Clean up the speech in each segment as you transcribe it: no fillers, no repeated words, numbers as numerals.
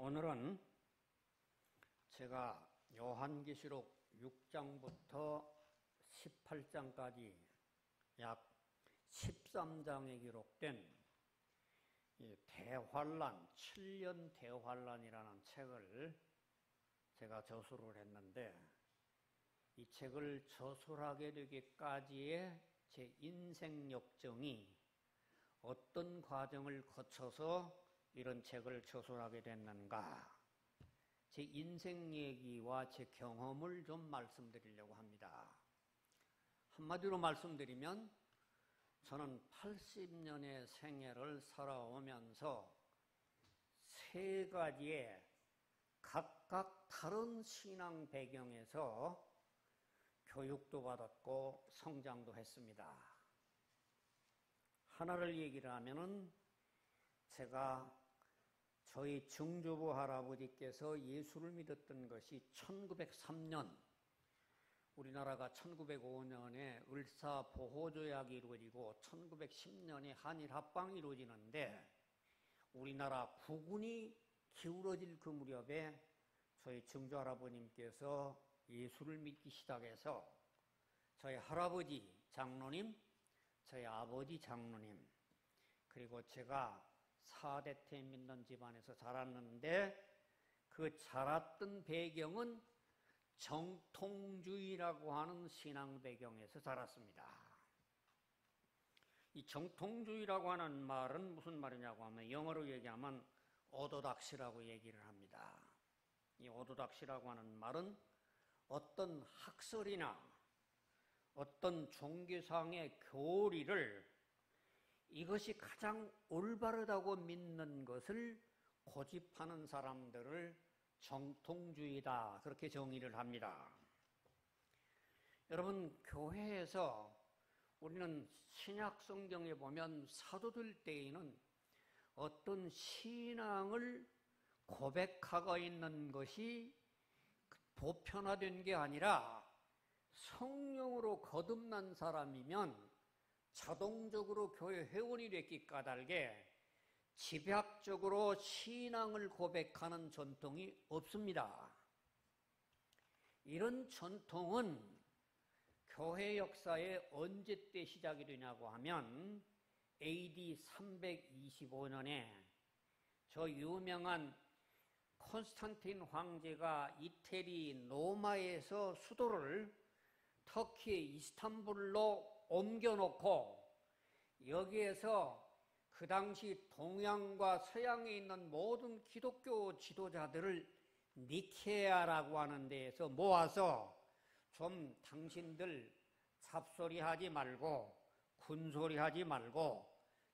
오늘은 제가 요한계시록 6장부터 18장까지 약 13장에 기록된 대환란, 7년 대환란이라는 책을 제가 저술을 했는데, 이 책을 저술하게 되기까지의 제 인생 역정이 어떤 과정을 거쳐서 이런 책을 저술하게 됐는가, 제 인생 얘기와 제 경험을 좀 말씀드리려고 합니다. 한마디로 말씀드리면 저는 80년의 생애를 살아오면서 세 가지의 각각 다른 신앙 배경에서 교육도 받았고 성장도 했습니다. 하나를 얘기를 하면은, 제가 저희 증조부 할아버지께서 예수를 믿었던 것이 1903년, 우리나라가 1905년에 을사보호조약이 이루어지고 1910년에 한일합방이 이루어지는데, 우리나라 부군이 기울어질 그 무렵에 저희 증조 할아버님께서 예수를 믿기 시작해서 저희 할아버지 장로님, 저희 아버지 장로님, 그리고 제가 사대태 믿는 집안에서 자랐는데, 그 자랐던 배경은 정통주의라고 하는 신앙 배경에서 자랐습니다. 이 정통주의라고 하는 말은 무슨 말이냐고 하면, 영어로 얘기하면 오도닥시라고 얘기를 합니다. 이 오도닥시라고 하는 말은 어떤 학설이나 어떤 종교상의 교리를 이것이 가장 올바르다고 믿는 것을 고집하는 사람들을 정통주의다, 그렇게 정의를 합니다. 여러분, 교회에서 우리는 신약 성경에 보면 사도들 때에는 어떤 신앙을 고백하고 있는 것이 보편화된 게 아니라, 성령으로 거듭난 사람이면 자동적으로 교회 회원이 됐기 까닭에 집약적으로 신앙을 고백하는 전통이 없습니다. 이런 전통은 교회 역사에 언제 때 시작이 되냐고 하면, AD 325년에 저 유명한 콘스탄틴 황제가 이태리 로마에서 수도를 터키의 이스탄불로 옮겨놓고, 여기에서 그 당시 동양과 서양에 있는 모든 기독교 지도자들을 니케아라고 하는 데에서 모아서, 좀 당신들 잡소리하지 말고 군소리하지 말고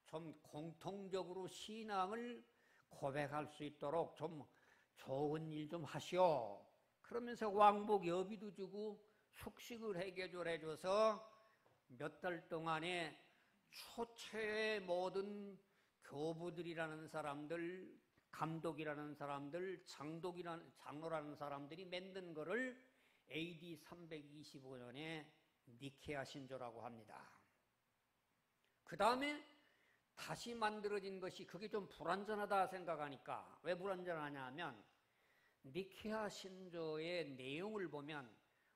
좀 공통적으로 신앙을 고백할 수 있도록 좀 좋은 일 좀 하시오. 그러면서 왕복 여비도 주고 숙식을 해줘서 몇 달 동안에 초체의 모든 교부들이라는 사람들, 감독이라는 사람들, 장로라는 사람들이 만든 거를 AD 325년에 니케아 신조라고 합니다. 그 다음에 다시 만들어진 것이, 그게 좀 불완전하다 생각하니까, 왜 불완전하냐 하면, 니케아 신조의 내용을 보면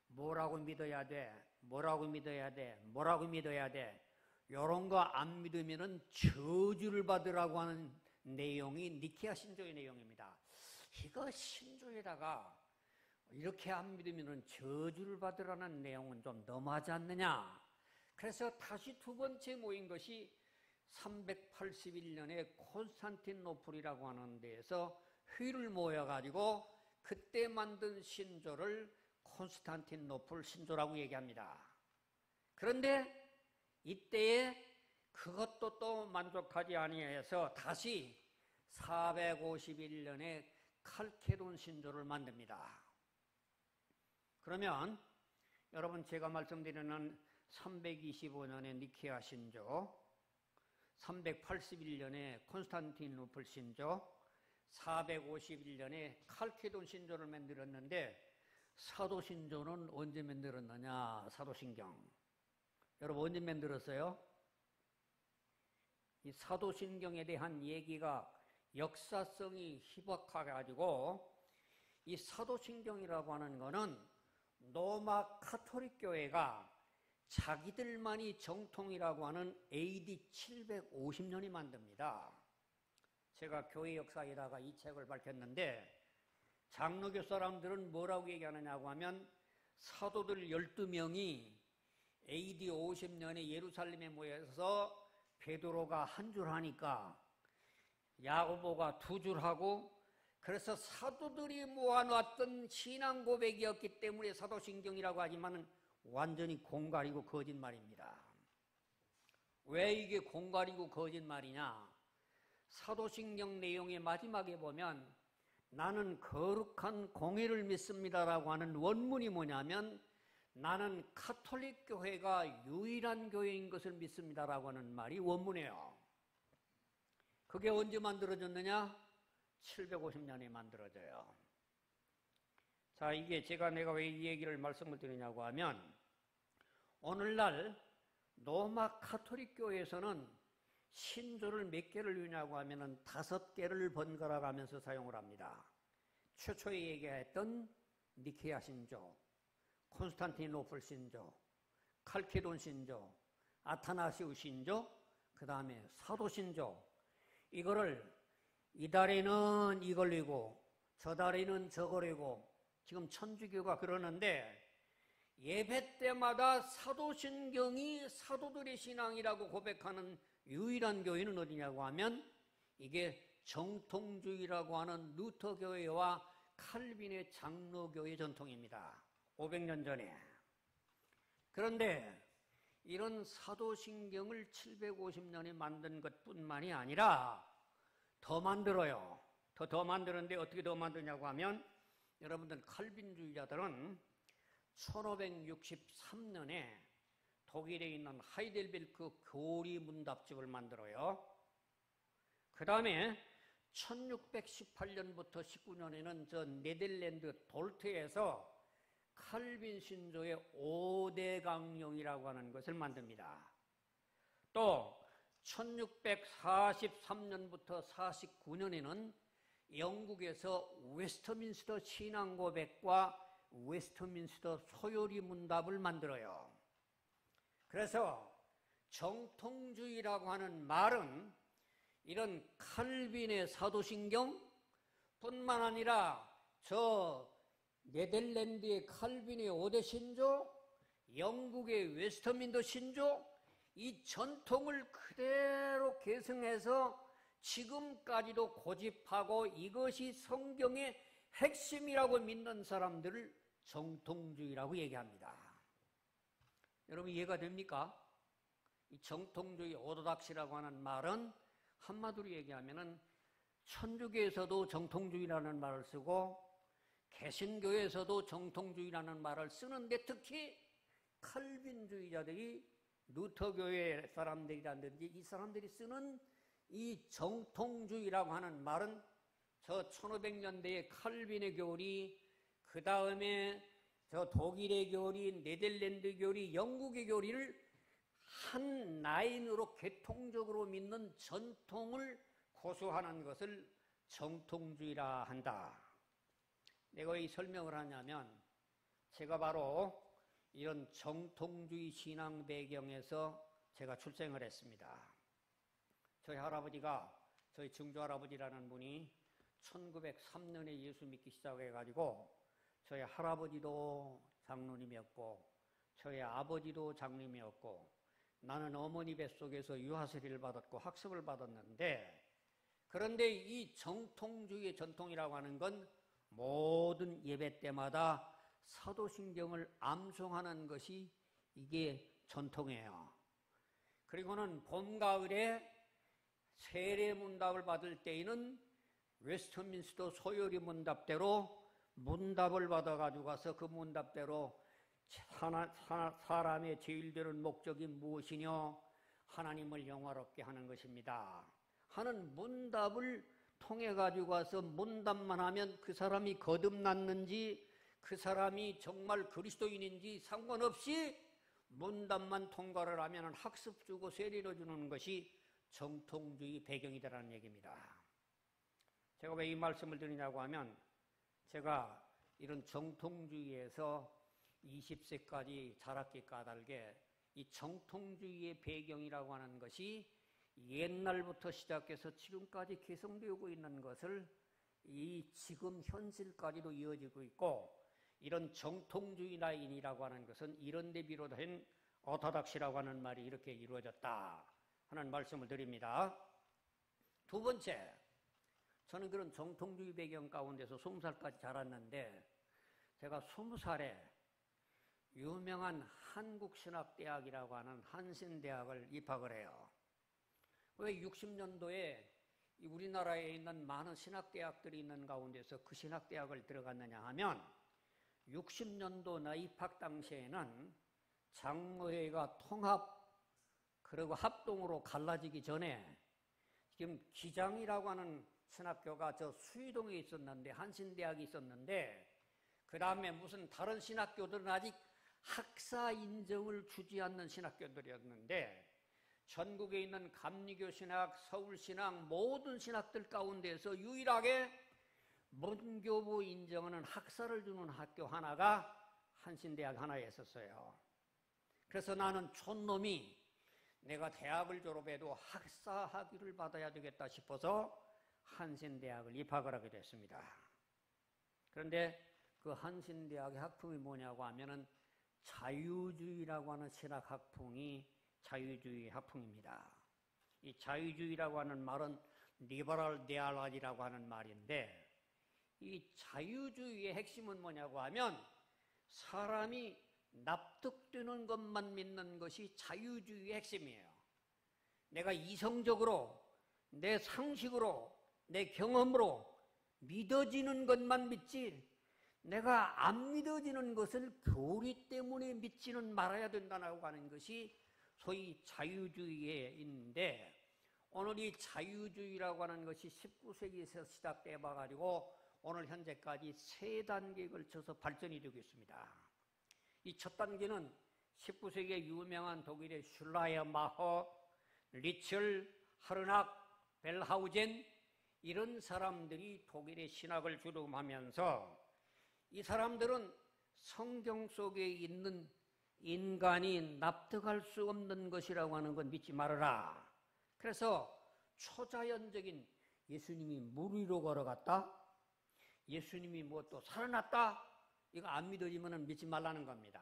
뭐라고 믿어야 돼, 뭐라고 믿어야 돼, 뭐라고 믿어야 돼, 이런 거 안 믿으면은 저주를 받으라고 하는 내용이 니케아 신조의 내용입니다. 이거 신조에다가 이렇게 안 믿으면은 저주를 받으라는 내용은 좀 너무하지 않느냐. 그래서 다시 두 번째 모인 것이 381년에 콘스탄티노플이라고 하는 데에서 회의를 모여가지고 그때 만든 신조를 콘스탄티노플 신조라고 얘기합니다. 그런데 이때에 그것도 또 만족하지 아니해서 다시 451년에 칼케돈 신조를 만듭니다. 그러면 여러분, 제가 말씀드리는 325년에 니케아 신조, 381년에 콘스탄티노플 신조, 451년에 칼케돈 신조를 만들었는데, 사도신조는 언제 만들었느냐? 사도신경. 여러분, 언제 만들었어요? 이 사도신경에 대한 얘기가 역사성이 희박해가지고 이 사도신경이라고 하는 거는 로마 카톨릭 교회가 자기들만이 정통이라고 하는 AD 750년이 만듭니다. 제가 교회 역사에다가 이 책을 밝혔는데 장로교 사람들은 뭐라고 얘기하느냐고 하면 사도들 12명이 AD 50년에 예루살렘에 모여서 베드로가 한 줄 하니까 야고보가 두 줄 하고 그래서 사도들이 모아놨던 신앙 고백이었기 때문에 사도신경이라고 하지만 완전히 공갈이고 거짓말입니다. 왜 이게 공갈이고 거짓말이냐? 사도신경 내용의 마지막에 보면 나는 거룩한 공의를 믿습니다라고 하는 원문이 뭐냐면 나는 카톨릭 교회가 유일한 교회인 것을 믿습니다라고 하는 말이 원문이에요. 그게 언제 만들어졌느냐? 750년에 만들어져요. 자, 이게 내가 왜 이 얘기를 말씀을 드리냐고 하면 오늘날 로마 카톨릭 교회에서는 신조를 몇 개를 유냐고 하면은 5개를 번갈아 가면서 사용을 합니다. 최초에 얘기했던 니케아 신조, 콘스탄티노플 신조, 칼케돈 신조, 아타나시우 신조, 그 다음에 사도 신조. 이거를 이 달에는 이 걸리고 저 달에는 저 걸리고 지금 천주교가 그러는데 예배 때마다 사도신경이 사도들의 신앙이라고 고백하는 유일한 교회는 어디냐고 하면 이게 정통주의라고 하는 루터교회와 칼빈의 장로교회 전통입니다. 500년 전에. 그런데 이런 사도신경을 750년에 만든 것뿐만이 아니라 더 만들어요. 더 만드는데 어떻게 더 만드냐고 하면 여러분들 칼빈주의자들은 1563년에 독일에 있는 하이델베르크 교리 문답집을 만들어요. 그 다음에 1618년부터 19년에는 저 네덜란드 돌트에서 칼빈 신조의 5대 강령이라고 하는 것을 만듭니다. 또 1643년부터 49년에는 영국에서 웨스트민스터 신앙고백과 웨스트민스터 소요리 문답을 만들어요. 그래서 정통주의라고 하는 말은 이런 칼빈의 사도신경 뿐만 아니라 저 네덜란드의 칼빈의 5대 신조, 영국의 웨스트민스터 신조, 이 전통을 그대로 계승해서 지금까지도 고집하고 이것이 성경의 핵심이라고 믿는 사람들을 정통주의라고 얘기합니다. 여러분 이해가 됩니까? 이 정통주의 오르닥시라고 하는 말은 한마디로 얘기하면은 천주교에서도 정통주의라는 말을 쓰고 개신교에서도 정통주의라는 말을 쓰는데 특히 칼빈주의자들이 루터교회 사람들이라든지 이 사람들이 쓰는 이 정통주의라고 하는 말은 저 1500년대의 칼빈의 교리, 그 다음에 저 독일의 교리, 네덜란드 교리, 영국의 교리를 한 라인으로 개통적으로 믿는 전통을 고수하는 것을 정통주의라 한다. 내가 왜 이 설명을 하냐면 제가 바로 이런 정통주의 신앙 배경에서 제가 출생을 했습니다. 저희 할아버지가 저희 증조할아버지라는 분이 1903년에 예수 믿기 시작해가지고 저희 할아버지도 장로님이었고 저희 아버지도 장로님이었고 나는 어머니 뱃속에서 유아세례를 받았고 학습을 받았는데 그런데 이 정통주의의 전통이라고 하는 건 모든 예배 때마다 사도신경을 암송하는 것이 이게 전통이에요. 그리고는 봄, 가을에 세례 문답을 받을 때에는 웨스트민스터 소요리 문답대로 문답을 받아가지고 가서 그 문답대로 사람의 제일 되는 목적이 무엇이뇨? 하나님을 영화롭게 하는 것입니다. 하는 문답을 통해 가지고 와서 문답만 하면 그 사람이 거듭났는지 그 사람이 정말 그리스도인인지 상관없이 문답만 통과를 하면 학습 주고 세례를 주는 것이 정통주의 배경이다라는 얘기입니다. 제가 왜 이 말씀을 드리냐고 하면 제가 이런 정통주의에서 20세까지 자랐기 까닭에 이 정통주의의 배경이라고 하는 것이 옛날부터 시작해서 지금까지 계승되고 있는 것을 이 지금 현실까지도 이어지고 있고, 이런 정통주의라인이라고 하는 것은 이런 데 비롯된 오토닥시라고 하는 말이 이렇게 이루어졌다 하는 말씀을 드립니다. 두 번째, 저는 그런 정통주의 배경 가운데서 20살까지 자랐는데, 제가 20살에 유명한 한국신학대학이라고 하는 한신대학을 입학을 해요. 왜 60년도에 우리나라에 있는 많은 신학대학들이 있는 가운데서 그 신학대학을 들어갔느냐 하면, 60년도 나 입학 당시에는 장로회가 통합 그리고 합동으로 갈라지기 전에 지금 기장이라고 하는 신학교가 저 수의동에 있었는데, 한신대학이 있었는데, 그 다음에 무슨 다른 신학교들은 아직 학사 인정을 주지 않는 신학교들이었는데, 전국에 있는 감리교 신학, 서울 신학, 모든 신학들 가운데서 유일하게 문교부 인정하는 학사를 주는 학교 하나가 한신대학 하나에 있었어요. 그래서 나는 촌놈이 내가 대학을 졸업해도 학사 학위를 받아야 되겠다 싶어서 한신대학을 입학을 하게 됐습니다. 그런데 그 한신대학의 학풍이 뭐냐고 하면은 자유주의라고 하는 신학 학풍이 자유주의 학풍입니다. 이 자유주의라고 하는 말은 리버럴 디알라지라고 하는 말인데, 이 자유주의의 핵심은 뭐냐고 하면 사람이 납득되는 것만 믿는 것이 자유주의의 핵심이에요. 내가 이성적으로, 내 상식으로, 내 경험으로 믿어지는 것만 믿지, 내가 안 믿어지는 것을 교리 때문에 믿지는 말아야 된다고 하는 것이 소위 자유주의에 있는데, 오늘 이 자유주의라고 하는 것이 19세기에서 시작돼 봐가지고 오늘 현재까지 3단계에 걸쳐서 발전이 되고 있습니다. 이 첫 단계는 19세기의 유명한 독일의 슐라이어마허, 리첼, 하르낙, 벨하우젠, 이런 사람들이 독일의 신학을 주dom하면서, 이 사람들은 성경 속에 있는 인간이 납득할 수 없는 것이라고 하는 건 믿지 말아라. 그래서 초자연적인 예수님이 물 위로 걸어갔다, 예수님이 뭐 또 살아났다, 이거 안 믿어지면 믿지 말라는 겁니다.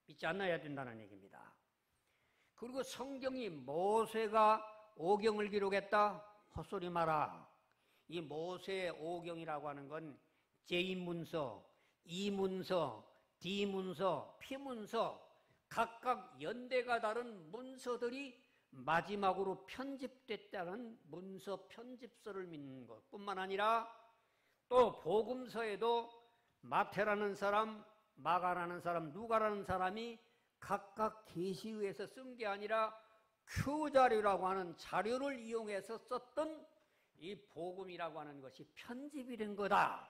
믿지 않아야 된다는 얘기입니다. 그리고 성경이 모세가 오경을 기록했다, 헛소리 마라. 이 모세 오경이라고 하는 건 제2문서, 이문서, D문서, P문서, 각각 연대가 다른 문서들이 마지막으로 편집됐다는 문서 편집서를 믿는 것뿐만 아니라, 또 복음서에도 마태라는 사람, 마가라는 사람, 누가라는 사람이 각각 계시의에서 쓴 게 아니라 큐자료라고 하는 자료를 이용해서 썼던 이 복음이라고 하는 것이 편집이 된 거다,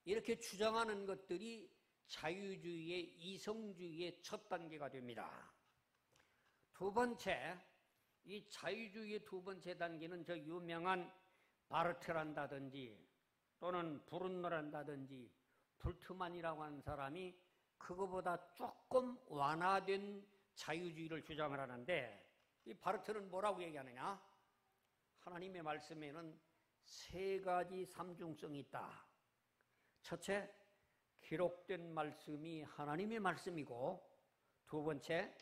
이렇게 주장하는 것들이 자유주의의, 이성주의의 첫 단계가 됩니다. 두 번째, 이 자유주의의 두 번째 단계는 저 유명한 바르트란다든지 또는 브룬너란다든지 불트만이라고 하는 사람이 그거보다 조금 완화된 자유주의를 주장을 하는데, 이 바르트는 뭐라고 얘기하느냐? 하나님의 말씀에는 3가지 삼중성이 있다. 첫째, 기록된 말씀이 하나님의 말씀이고, 두 번째,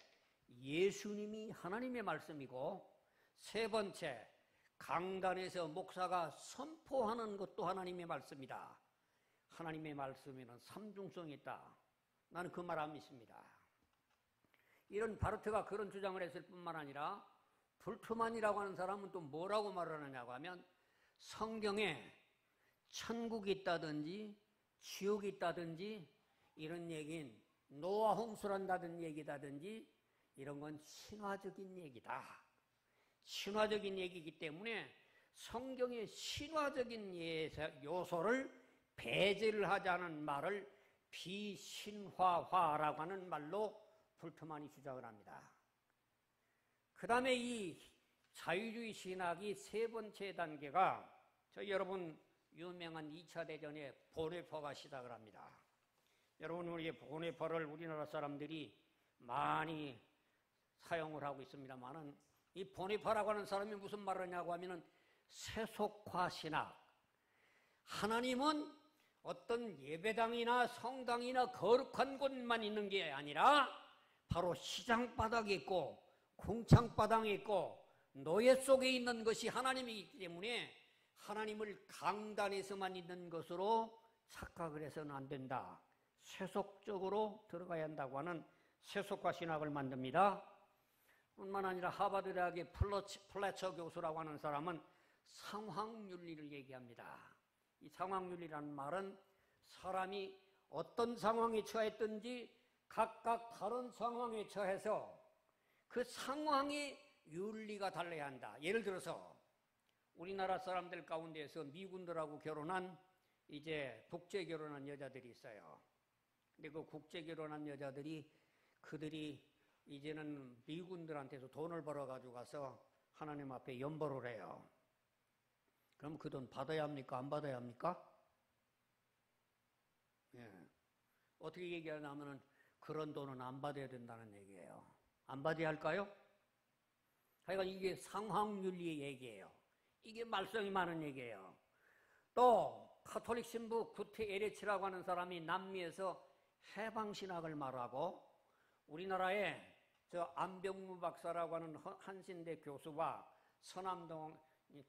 예수님이 하나님의 말씀이고, 세 번째, 강단에서 목사가 선포하는 것도 하나님의 말씀이다. 하나님의 말씀에는 삼중성이 있다. 나는 그 말 안 믿습니다. 이런 바르트가 그런 주장을 했을 뿐만 아니라, 불트만이라고 하는 사람은 또 뭐라고 말을 하느냐고 하면, 성경에 천국이 있다든지 지옥이 있다든지 이런 얘기는 노아 홍수란다든 얘기다든지 이런 건 신화적인 얘기다. 신화적인 얘기이기 때문에 성경의 신화적인 요소를 배제를 하자는 말을 비신화화라고 하는 말로 불트만이 주장을 합니다. 그 다음에 이 자유주의 신학이 세 번째 단계가, 여러분 유명한 2차 대전에 보네퍼가 시작을 합니다. 여러분, 우리 보네퍼를 우리나라 사람들이 많이 사용을 하고 있습니다만은, 이 보네퍼라고 하는 사람이 무슨 말을 하냐고 하면은 세속화 신학. 하나님은 어떤 예배당이나 성당이나 거룩한 곳만 있는 게 아니라 바로 시장 바닥에 있고 궁창 바닥에 있고 노예 속에 있는 것이 하나님이기 때문에 하나님을 강단에서만 있는 것으로 착각을 해서는 안 된다. 세속적으로 들어가야 한다고 하는 세속화 신학을 만듭니다. 뿐만 아니라 하버드 대학의 플래처 교수라고 하는 사람은 상황윤리를 얘기합니다. 이 상황윤리라는 말은 사람이 어떤 상황에 처했든지 각각 다른 상황에 처해서 그 상황의 윤리가 달라야 한다. 예를 들어서 우리나라 사람들 가운데에서 미군들하고 결혼한 이제 국제 결혼한 여자들이 있어요. 근데 그 국제 결혼한 여자들이 그들이 이제는 미군들한테서 돈을 벌어가지고 가서 하나님 앞에 연보를 해요. 그럼 그 돈 받아야 합니까? 안 받아야 합니까? 예. 어떻게 얘기하냐면은 그런 돈은 안 받아야 된다는 얘기예요. 안 받아야 할까요? 하여간 이게 상황윤리의 얘기예요. 이게 말썽이 많은 얘기예요. 또 카톨릭 신부 구테 에레치라고 하는 사람이 남미에서 해방신학을 말하고 우리나라에 저 안병무 박사라고 하는 한신대 교수와 서남동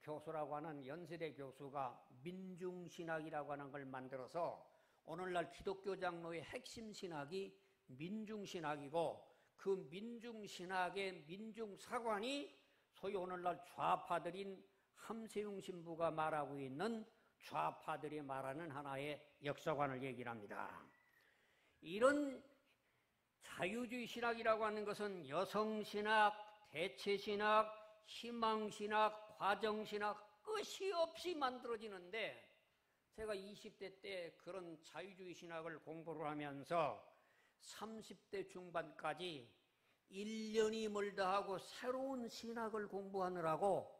교수라고 하는 연세대 교수가 민중신학이라고 하는 걸 만들어서 오늘날 기독교 장로의 핵심 신학이 민중신학이고 그 민중신학의 민중사관이 소위 오늘날 좌파들인 함세웅 신부가 말하고 있는 좌파들이 말하는 하나의 역사관을 얘기를 합니다. 이런 자유주의 신학이라고 하는 것은 여성신학, 대체신학, 희망신학, 과정신학 끝이 없이 만들어지는데 제가 20대 때 그런 자유주의 신학을 공부를 하면서 30대 중반까지 1년이 멀다 하고 새로운 신학을 공부하느라고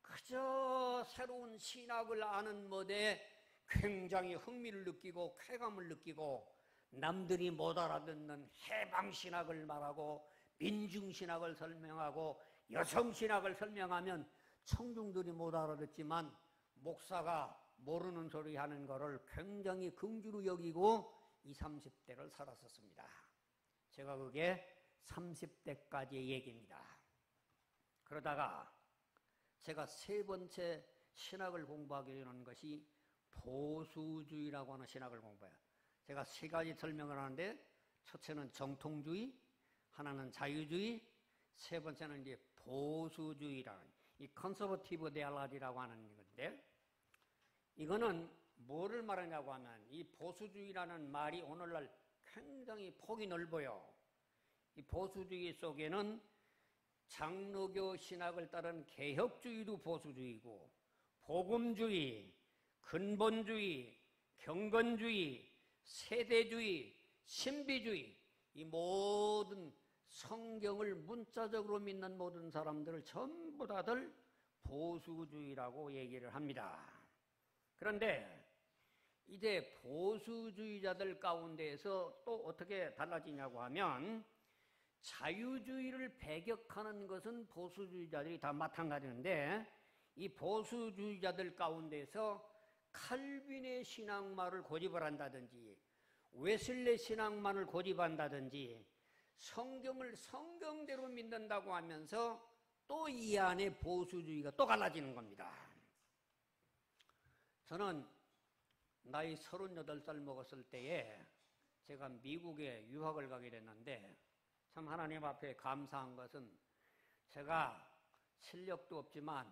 그저 새로운 신학을 아는 것에 굉장히 흥미를 느끼고 쾌감을 느끼고 남들이 못 알아듣는 해방신학을 말하고 민중신학을 설명하고 여성신학을 설명하면 청중들이 못 알아듣지만 목사가 모르는 소리 하는 것을 굉장히 긍지로 여기고 20, 30대를 살았었습니다. 제가 그게 30대까지의 얘기입니다. 그러다가 제가 세 번째 신학을 공부하게 되는 것이 보수주의라고 하는 신학을 공부해요. 제가 세 가지 설명을 하는데 첫째는 정통주의, 하나는 자유주의, 세 번째는 이제 보수주의라는 이 컨서버티브 데알라지라고 하는 건데 이거는 뭐를 말하냐고 하면 이 보수주의라는 말이 오늘날 굉장히 폭이 넓어요. 이 보수주의 속에는 장로교 신학을 따른 개혁주의도 보수주의고 복음주의, 근본주의, 경건주의, 세대주의, 신비주의 이 모든 성경을 문자적으로 믿는 모든 사람들을 전부 다들 보수주의라고 얘기를 합니다. 그런데 이제 보수주의자들 가운데에서 또 어떻게 달라지냐고 하면 자유주의를 배격하는 것은 보수주의자들이 다 마찬가지인데 이 보수주의자들 가운데서 칼빈의 신앙만을 고집을 한다든지 웨슬레 신앙만을 고집한다든지 성경을 성경대로 믿는다고 하면서 또 이 안에 보수주의가 또 갈라지는 겁니다. 저는 나이 38살 먹었을 때에 제가 미국에 유학을 가게 됐는데 참 하나님 앞에 감사한 것은 제가 실력도 없지만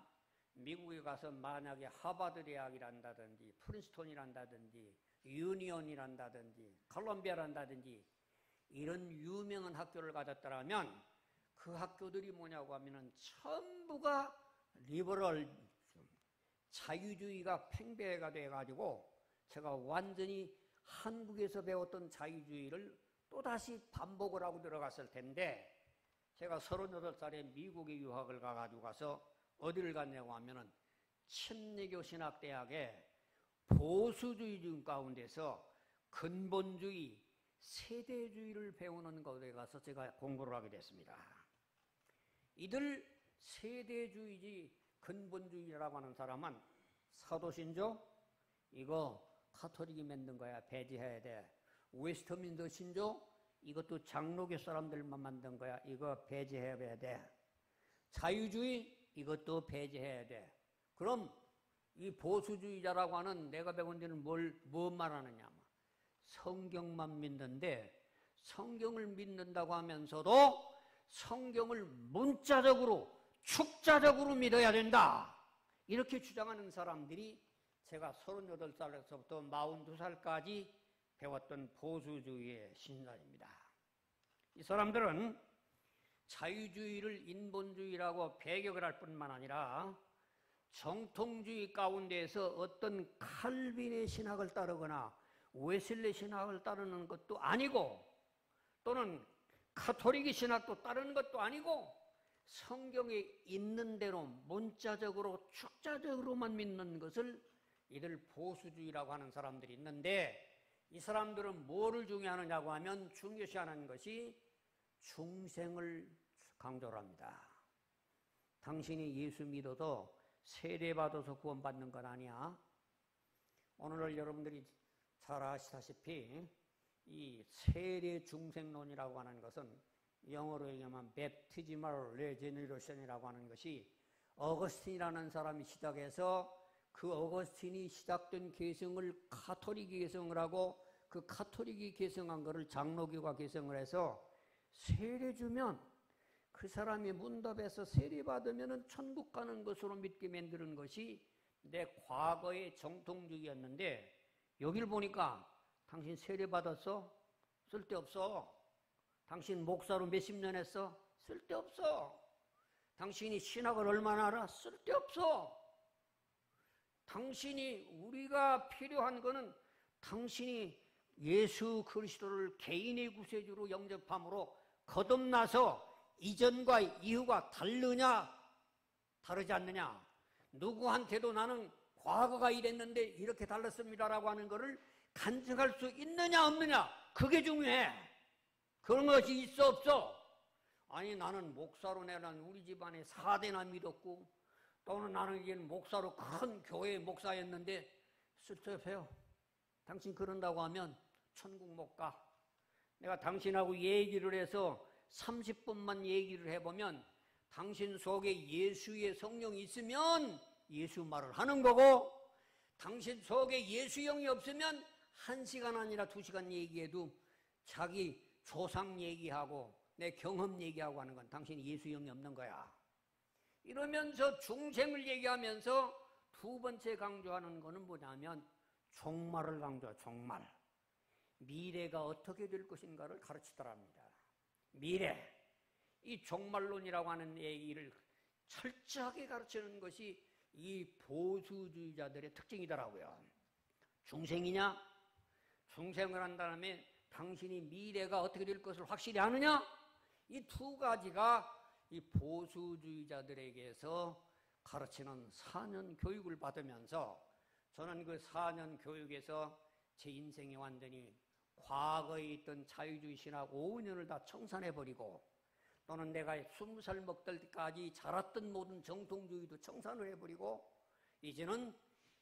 미국에 가서 만약에 하버드 대학이란다든지 프린스톤이란다든지 유니온이란다든지 콜롬비아란다든지 이런 유명한 학교를 가졌더라면 그 학교들이 뭐냐고 하면은 전부가 리버럴 자유주의가 팽배가 돼가지고 제가 완전히 한국에서 배웠던 자유주의를 또다시 반복을 하고 들어갔을 텐데 제가 38살에 미국에 유학을 가가지고 가서 어디를 갔냐고 하면은 침례교 신학대학에 보수주의 가운데서 근본주의, 세대주의를 배우는 곳에 가서 제가 공부를 하게 됐습니다. 이들 세대주의지 근본주의라고 하는 사람은 사도신조 이거 카톨릭이 만든 거야. 배제해야 돼. 웨스트민스터 신조 이것도 장로교 사람들만 만든 거야. 이거 배제해야 돼. 자유주의 이것도 배제해야 돼. 그럼 이 보수주의자라고 하는 내가 배운 데는 뭘 말하느냐. 성경만 믿는데 성경을 믿는다고 하면서도 성경을 문자적으로 축자적으로 믿어야 된다. 이렇게 주장하는 사람들이 제가 38살에서부터 42살까지 배웠던 보수주의의 신자입니다. 이 사람들은 자유주의를 인본주의라고 배격을 할 뿐만 아니라 정통주의 가운데에서 어떤 칼빈의 신학을 따르거나 웨슬리 신학을 따르는 것도 아니고 또는 카톨릭의 신학도 따르는 것도 아니고 성경에 있는 대로 문자적으로 축자적으로만 믿는 것을 이들 보수주의라고 하는 사람들이 있는데 이 사람들은 뭐를 중요하느냐고 하면 중요시하는 것이 중생을 강조를 합니다. 당신이 예수 믿어도 세례받아서 구원받는 건 아니야. 오늘날 여러분들이 잘 아시다시피 이 세례 중생론이라고 하는 것은 영어로 얘기하면 Baptismal Regeneration이라고 하는 것이 어거스틴이라는 사람이 시작해서 그 어거스틴이 시작된 개성을 카톨릭이 개성을 하고 그 카톨릭이 개성한 것을 장로교가 개성을 해서 세례 주면 그 사람이 문답에서 세례 받으면 천국 가는 것으로 믿게 만드는 것이 내 과거의 정통주의였는데 여기를 보니까 당신 세례 받았어? 쓸데없어. 당신 목사로 몇십 년 했어? 쓸데없어. 당신이 신학을 얼마나 알아? 쓸데없어. 당신이 우리가 필요한 거는 당신이 예수 그리스도를 개인의 구세주로 영접함으로 거듭나서 이전과 이후가 다르냐 다르지 않느냐, 누구한테도 나는 과거가 이랬는데 이렇게 달랐습니다라고 하는 것을 간증할 수 있느냐 없느냐, 그게 중요해. 그런 것이 있어 없어? 아니 나는 목사로 내는 우리 집안에 4대나 믿었고 또는 나는 이제 목사로 큰 교회 목사였는데 쓸데없어요. 당신 그런다고 하면 천국 못 가. 내가 당신하고 얘기를 해서 30분만 얘기를 해보면 당신 속에 예수의 성령이 있으면 예수 말을 하는 거고 당신 속에 예수 영이 없으면 1시간 아니라 2시간 얘기해도 자기 조상 얘기하고 내 경험 얘기하고 하는 건 당신이 예수 영이 없는 거야. 이러면서 중생을 얘기하면서 두 번째 강조하는 거는 뭐냐면 종말을 강조해. 종말. 미래가 어떻게 될 것인가를 가르치더랍니다. 미래. 이 종말론이라고 하는 얘기를 철저하게 가르치는 것이 이 보수주의자들의 특징이더라고요. 중생이냐? 중생을 한 다음에 당신이 미래가 어떻게 될 것을 확실히 아느냐? 이 두 가지가 이 보수주의자들에게서 가르치는 4년 교육을 받으면서 저는 그 4년 교육에서 제 인생에 완전히 과거에 있던 자유주의 신학 5년을 다 청산해버리고 또는 내가 20살 먹을 때까지 자랐던 모든 정통주의도 청산을 해버리고 이제는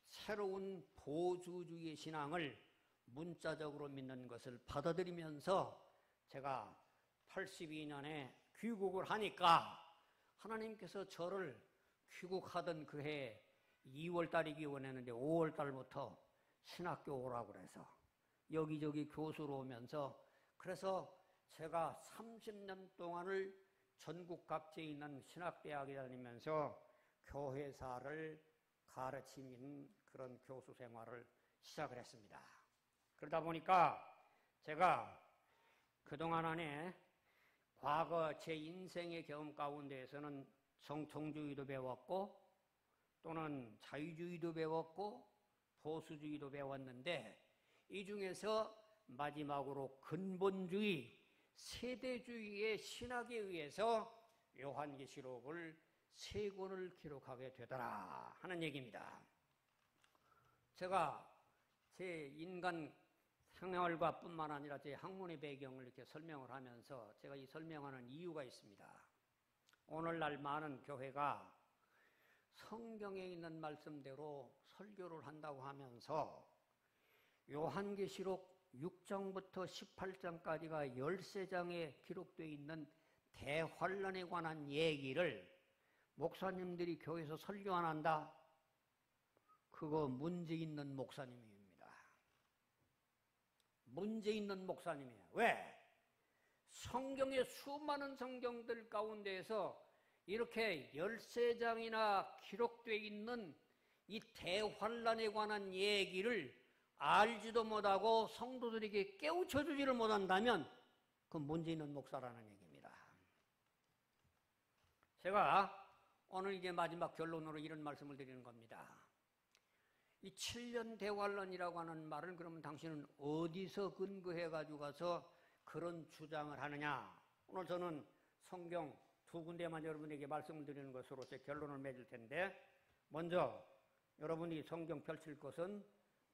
새로운 보수주의의 신앙을 문자적으로 믿는 것을 받아들이면서 제가 82년에 귀국을 하니까 하나님께서 저를 귀국하던 그 해 2월달이기 원했는데 5월달부터 신학교 오라고 그래서 여기저기 교수로 오면서 그래서 제가 30년 동안을 전국 각지에 있는 신학대학에 다니면서 교회사를 가르치는 그런 교수 생활을 시작을 했습니다. 그러다 보니까 제가 그동안 안에 과거 제 인생의 경험 가운데에서는 정통주의도 배웠고 또는 자유주의도 배웠고 보수주의도 배웠는데 이 중에서 마지막으로 근본주의, 세대주의의 신학에 의해서 요한계시록을 3권을 기록하게 되더라 하는 얘기입니다. 제가 제 인간 생활과 뿐만 아니라 제 학문의 배경을 이렇게 설명을 하면서 제가 이 설명하는 이유가 있습니다. 오늘날 많은 교회가 성경에 있는 말씀대로 설교를 한다고 하면서 요한계시록 6장부터 18장까지가 13장에 기록되어 있는 대환란에 관한 얘기를 목사님들이 교회에서 설교 안 한다? 그거 문제 있는 목사님입니다. 문제 있는 목사님이에요. 왜? 성경의 수많은 성경들 가운데에서 이렇게 13장이나 기록되어 있는 이 대환란에 관한 얘기를 알지도 못하고 성도들에게 깨우쳐주지를 못한다면 그 문제 있는 목사라는 얘기입니다. 제가 오늘 이제 마지막 결론으로 이런 말씀을 드리는 겁니다. 이 7년 대환란이라고 하는 말을 그러면 당신은 어디서 근거해 가지고 가서 그런 주장을 하느냐? 오늘 저는 성경 두 군데만 여러분에게 말씀을 드리는 것으로 제 결론을 맺을 텐데, 먼저 여러분이 성경 펼칠 것은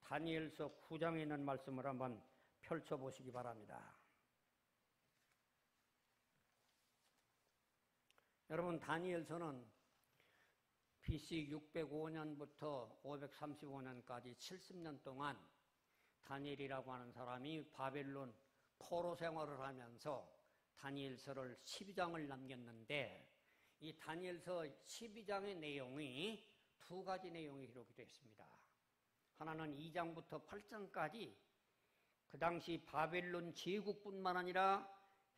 다니엘서 9장에 있는 말씀을 한번 펼쳐보시기 바랍니다. 여러분, 다니엘서는 BC 605년부터 535년까지 70년 동안 다니엘이라고 하는 사람이 바벨론 포로 생활을 하면서 다니엘서를 12장을 남겼는데, 이 다니엘서 12장의 내용이 두 가지 내용이 기록이 되어 있습니다. 하나는 2장부터 8장까지 그 당시 바벨론 제국뿐만 아니라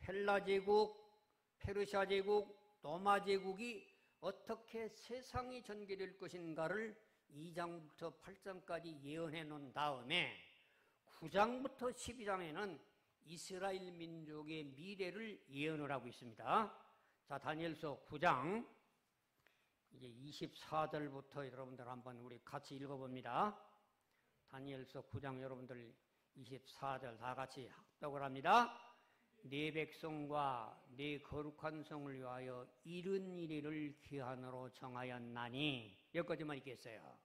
헬라 제국, 페르시아 제국, 로마 제국이 어떻게 세상이 전개될 것인가를 2장부터 8장까지 예언해 놓은 다음에 9장부터 12장에는 이스라엘 민족의 미래를 예언을 하고 있습니다. 자, 다니엘서 9장 이제 24절부터 여러분들 한번 우리 같이 읽어봅니다. 다니엘서 9장 여러분들 24절 다 같이 합독을 합니다. 네 백성과 네 거룩한 성을 위하여 이른 이리를 기한으로 정하였나니, 여기까지만 읽겠어요.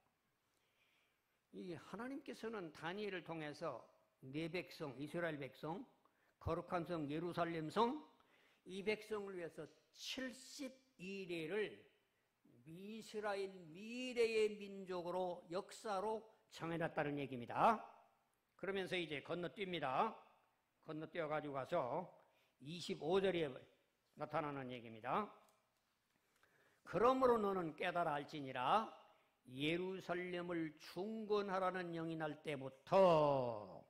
이 하나님께서는 다니엘을 통해서 네 백성, 이스라엘 백성, 거룩한 성 예루살렘 성, 이 백성을 위해서 72일을 이스라엘 미래의 민족으로 역사로 정해놨다는 얘기입니다. 그러면서 이제 건너뜁니다. 건너뛰어가지고 가서 25절에 나타나는 얘기입니다. 그러므로 너는 깨달아 알지니라 예루살렘을 중건하라는 영이 날 때부터,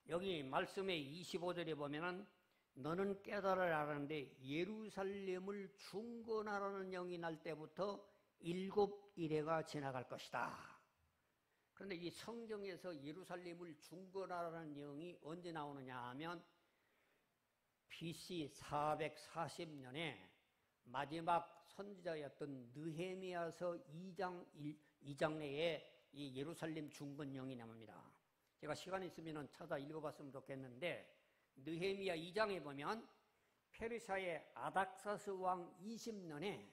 여기 말씀의 25절에 보면은 너는 깨달아야 하는데 예루살렘을 중건하라는 영이 날 때부터 7일회가 지나갈 것이다. 그런데 이 성경에서 예루살렘을 중건하라는 영이 언제 나오느냐 하면 BC 440년에 마지막 선지자였던 느헤미야서 2장 내에 이 예루살렘 중건령이 나옵니다. 제가 시간 있으면 찾아 읽어봤으면 좋겠는데, 느헤미야 2장에 보면 페르시아의 아닥사스 왕 20년에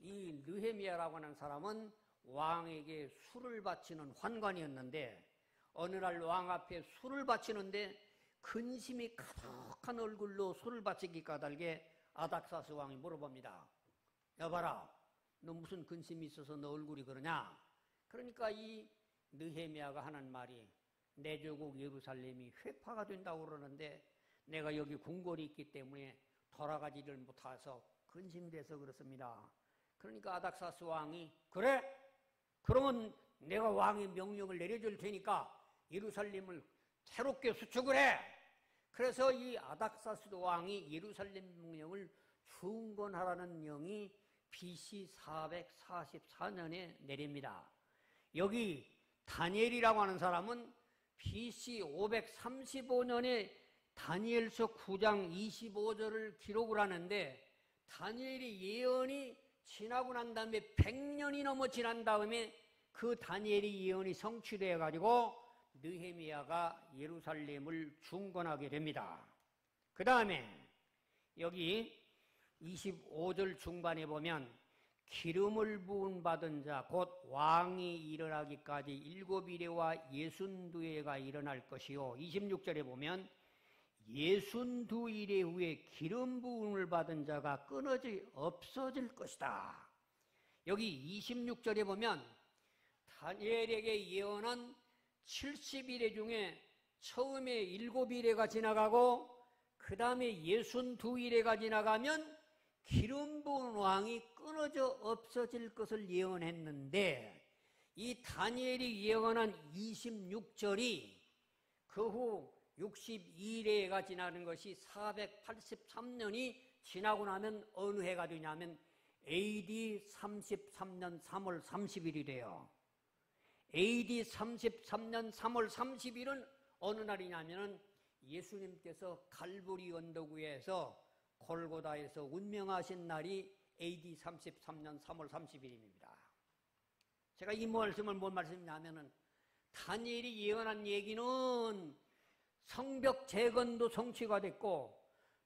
이 느헤미야라고 하는 사람은 왕에게 술을 바치는 환관이었는데, 어느 날 왕 앞에 술을 바치는데 근심이 가득한 얼굴로 술을 바치기 까닭에 아닥사스 왕이 물어봅니다. 여봐라, 너 무슨 근심이 있어서 너 얼굴이 그러냐? 그러니까 이 느헤미야가 하는 말이, 내 조국 예루살렘이 회파가 된다고 그러는데 내가 여기 궁궐이 있기 때문에 돌아가지를 못해서 근심돼서 그렇습니다. 그러니까 아닥사스 왕이, 그래? 그러면 내가 왕의 명령을 내려줄 테니까 예루살렘을 새롭게 수축을 해. 그래서 이 아닥사스 왕이 예루살렘 명령을 중건하라는 영이 BC 444년에 내립니다. 여기 다니엘이라고 하는 사람은 BC 535년에 다니엘서 9장 25절을 기록을 하는데, 다니엘의 예언이 지나고 난 다음에 100년이 넘어 지난 다음에 그 다니엘의 예언이 성취되어 가지고 느헤미야가 예루살렘을 중건하게 됩니다. 그 다음에 여기 25절 중반에 보면 기름을 부은 받은 자 곧 왕이 일어나기까지 7이레와 62해가 일어날 것이요. 26절에 보면 62이레 후에 기름 부음을 받은 자가 끊어지 없어질 것이다. 여기 26절에 보면 다니엘에게 예언한 70이레 중에 처음에 7이레가 지나가고 그 다음에 62이레가 지나가면 기름 부은 왕이 끊어져 없어질 것을 예언했는데, 이 다니엘이 예언한 26절이 그 후 62이레가 지나는 것이 483년이 지나고 나면 어느 해가 되냐면 AD 33년 3월 30일이래요. AD 33년 3월 30일은 어느 날이냐면은 예수님께서 갈보리 언덕 위에서 골고다에서 운명하신 날이 AD 33년 3월 30일입니다. 제가 이 말씀을 뭔 말씀이냐면은 다니엘이 예언한 얘기는 성벽 재건도 성취가 됐고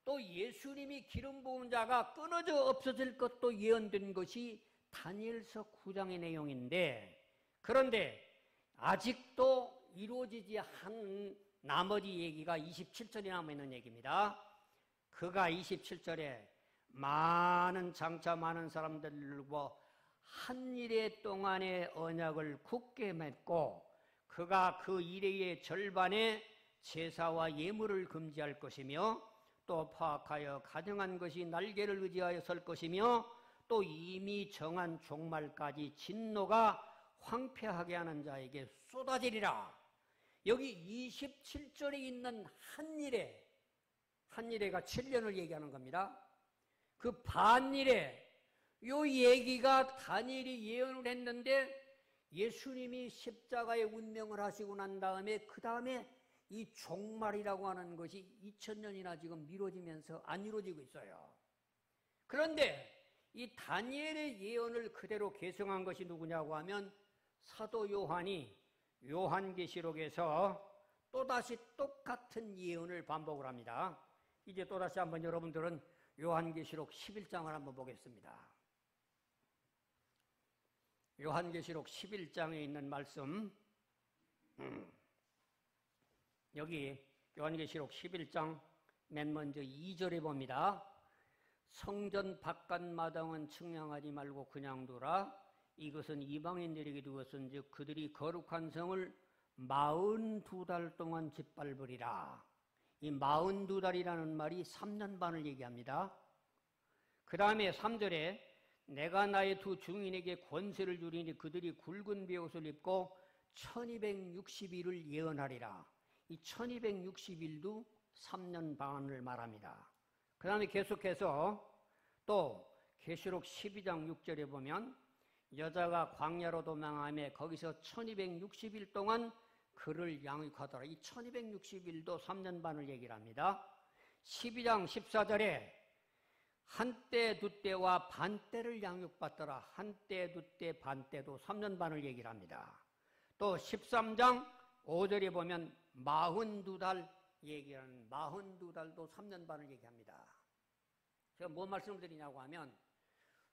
또 예수님이 기름 부은 자가 끊어져 없어질 것도 예언된 것이 다니엘서 9장의 내용인데, 그런데 아직도 이루어지지 않은 나머지 얘기가 27절에 남아있는 얘기입니다. 그가 27절에 많은 장차 많은 사람들과 한 일해 동안의 언약을 굳게 맺고 그가 그 일해의 절반에 제사와 예물을 금지할 것이며 또 파악하여 가정한 것이 날개를 의지하여 설 것이며 또 이미 정한 종말까지 진노가 황폐하게 하는 자에게 쏟아지리라. 여기 27절에 있는 한일해가 7년을 얘기하는 겁니다. 그 반일해, 요 얘기가 다니엘이 예언을 했는데 예수님이 십자가의 운명을 하시고 난 다음에 그 다음에 이 종말이라고 하는 것이 2000년이나 지금 미뤄지면서 안 이루어지고 있어요. 그런데 이 다니엘의 예언을 그대로 계승한 것이 누구냐고 하면 사도 요한이 요한계시록에서 또다시 똑같은 예언을 반복을 합니다. 이제 또다시 한번 여러분들은 요한계시록 11장을 한번 보겠습니다. 요한계시록 11장에 있는 말씀, 여기 요한계시록 11장 맨 먼저 2절에 봅니다. 성전 바깥마당은 측량하지 말고 그냥 두라. 이것은 이방인들에게 두었은즉 그들이 거룩한 성을 42달 동안 짓밟으리라. 이 42달이라는 말이 3년 반을 얘기합니다. 그 다음에 3절에 내가 나의 두 증인에게 권세를 주리니 그들이 굵은 베옷을 입고 1260일을 예언하리라. 이 1260일도 3년 반을 말합니다. 그 다음에 계속해서 또 계시록 12장 6절에 보면 여자가 광야로 도망하며 거기서 1260일 동안 그를 양육하더라. 이 1260일도 3년 반을 얘기를 합니다. 12장 14절에 한때 두때와 반때를 양육받더라. 한때 두때 반때도 3년 반을 얘기를 합니다. 또 13장 5절에 보면 42달 얘기하는 42달도 3년 반을 얘기합니다. 제가 뭔 말씀을 드리냐고 하면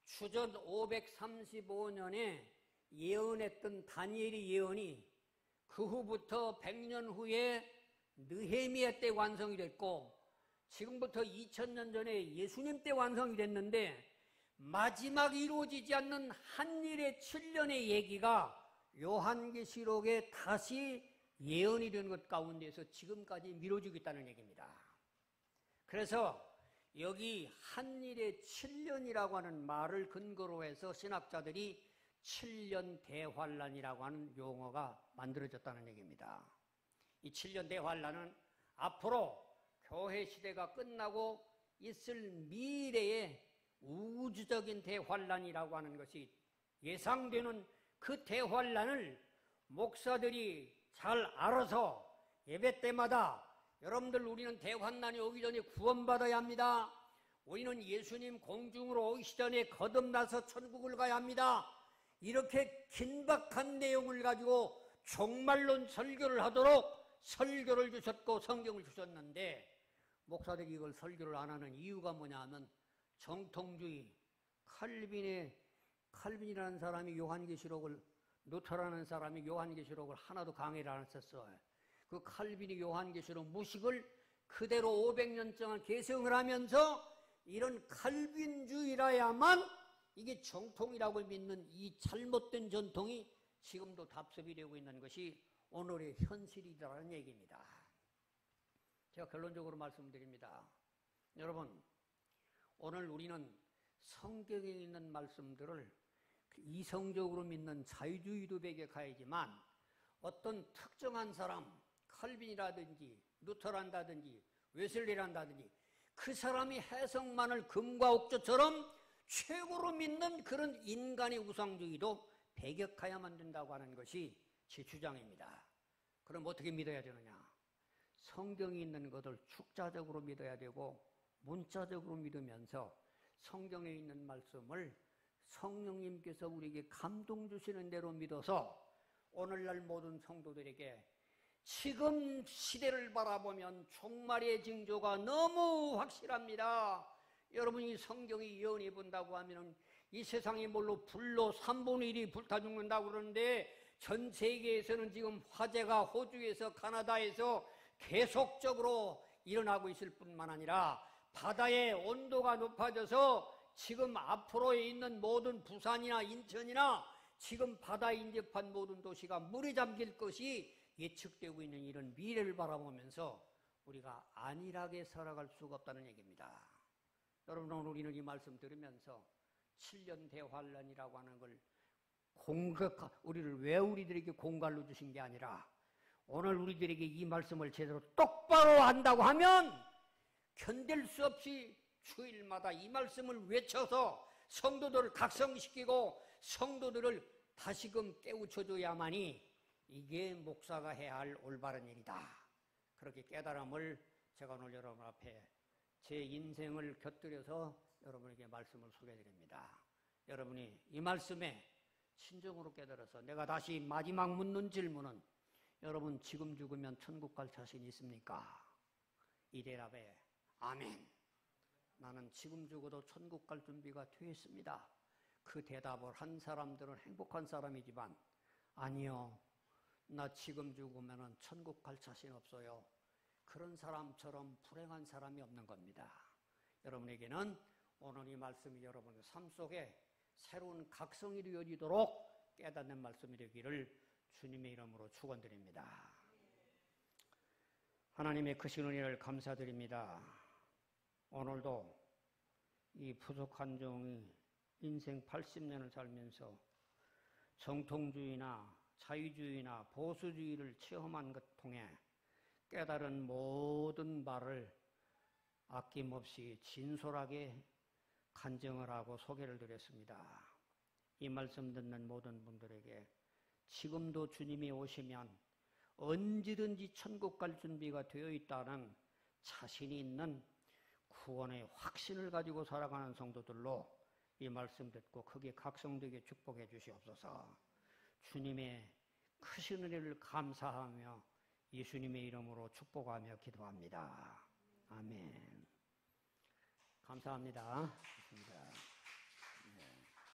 주전 535년에 예언했던 다니엘의 예언이 그 후부터 100년 후에 느헤미야 때 완성이 됐고 지금부터 2000년 전에 예수님 때 완성이 됐는데 마지막 이루어지지 않는 한일의 7년의 얘기가 요한계시록에 다시 예언이 된 것 가운데서 지금까지 미뤄지고 있다는 얘기입니다. 그래서 여기 한일의 7년이라고 하는 말을 근거로 해서 신학자들이 7년 대환란이라고 하는 용어가 만들어졌다는 얘기입니다. 이 7년 대환란은 앞으로 교회 시대가 끝나고 있을 미래의 우주적인 대환란이라고 하는 것이 예상되는 그 대환란을 목사들이 잘 알아서 예배 때마다 여러분들 우리는 대환란이 오기 전에 구원받아야 합니다. 우리는 예수님 공중으로 오기 전에 거듭나서 천국을 가야 합니다. 이렇게 긴박한 내용을 가지고 종말론 설교를 하도록 설교를 주셨고 성경을 주셨는데 목사들이 이걸 설교를 안 하는 이유가 뭐냐 하면 정통주의, 칼빈의 칼빈이라는 사람이 요한계시록을, 루터라는 사람이 요한계시록을 하나도 강의를 안 했었어요. 그 칼빈이 요한계시록 무식을 그대로 500년 동안 계승을 하면서 이런 칼빈주의라야만 이게 정통이라고 믿는 이 잘못된 전통이 지금도 답습이 되고 있는 것이 오늘의 현실이라는 얘기입니다. 제가 결론적으로 말씀드립니다. 여러분, 오늘 우리는 성경에 있는 말씀들을 이성적으로 믿는 자유주의도 배격하야지만 어떤 특정한 사람, 칼빈이라든지 루터란다든지 웨슬리란다든지 그 사람이 해석만을 금과 옥조처럼 최고로 믿는 그런 인간의 우상주의도 배격하야만 된다고 하는 것이 제 주장입니다. 그럼 어떻게 믿어야 되느냐? 성경이 있는 것을 축자적으로 믿어야 되고 문자적으로 믿으면서 성경에 있는 말씀을 성령님께서 우리에게 감동 주시는 대로 믿어서 오늘날 모든 성도들에게 지금 시대를 바라보면 종말의 징조가 너무 확실합니다. 여러분이 성경이 예언해 본다고 하면 이 세상이 뭘로 불로 3분의 1이 불타 죽는다고 그러는데 전 세계에서는 지금 화재가 호주에서 가나다에서 계속적으로 일어나고 있을 뿐만 아니라 바다의 온도가 높아져서 지금 앞으로에 있는 모든 부산이나 인천이나 지금 바다에 인접한 모든 도시가 물에 잠길 것이 예측되고 있는 이런 미래를 바라보면서 우리가 안일하게 살아갈 수가 없다는 얘기입니다. 여러분, 오늘 우리는 이 말씀 들으면서 7년 대환란이라고 하는 걸 우리를 왜 우리들에게 공갈로 주신 게 아니라 오늘 우리들에게 이 말씀을 제대로 똑바로 한다고 하면 견딜 수 없이 주일마다 이 말씀을 외쳐서 성도들을 각성시키고 성도들을 다시금 깨우쳐줘야만이 이게 목사가 해야 할 올바른 일이다. 그렇게 깨달음을 제가 오늘 여러분 앞에 제 인생을 곁들여서 여러분에게 말씀을 소개해드립니다. 여러분이 이 말씀에 진정으로 깨달아서 내가 다시 마지막 묻는 질문은 여러분 지금 죽으면 천국 갈 자신 있습니까? 이 대답에 아멘. 나는 지금 죽어도 천국 갈 준비가 되어 있습니다. 그 대답을 한 사람들은 행복한 사람이지만 아니요. 나 지금 죽으면 천국 갈 자신 없어요. 그런 사람처럼 불행한 사람이 없는 겁니다. 여러분에게는 오늘 이 말씀이 여러분의 삶 속에 새로운 각성이 이루어지도록 깨닫는 말씀이 되기를 주님의 이름으로 축원드립니다. 하나님의 크신 은혜를 감사드립니다. 오늘도 이 부족한 종이 인생 80년을 살면서 정통주의나 자유주의나 보수주의를 체험한 것 통해 깨달은 모든 말을 아낌없이 진솔하게 간증을 하고 소개를 드렸습니다. 이 말씀 듣는 모든 분들에게 지금도 주님이 오시면 언제든지 천국 갈 준비가 되어 있다는 자신이 있는 구원의 확신을 가지고 살아가는 성도들로 이 말씀 듣고 크게 각성되게 축복해 주시옵소서. 주님의 크신 은혜를 감사하며 예수님의 이름으로 축복하며 기도합니다. 아멘. 감사합니다.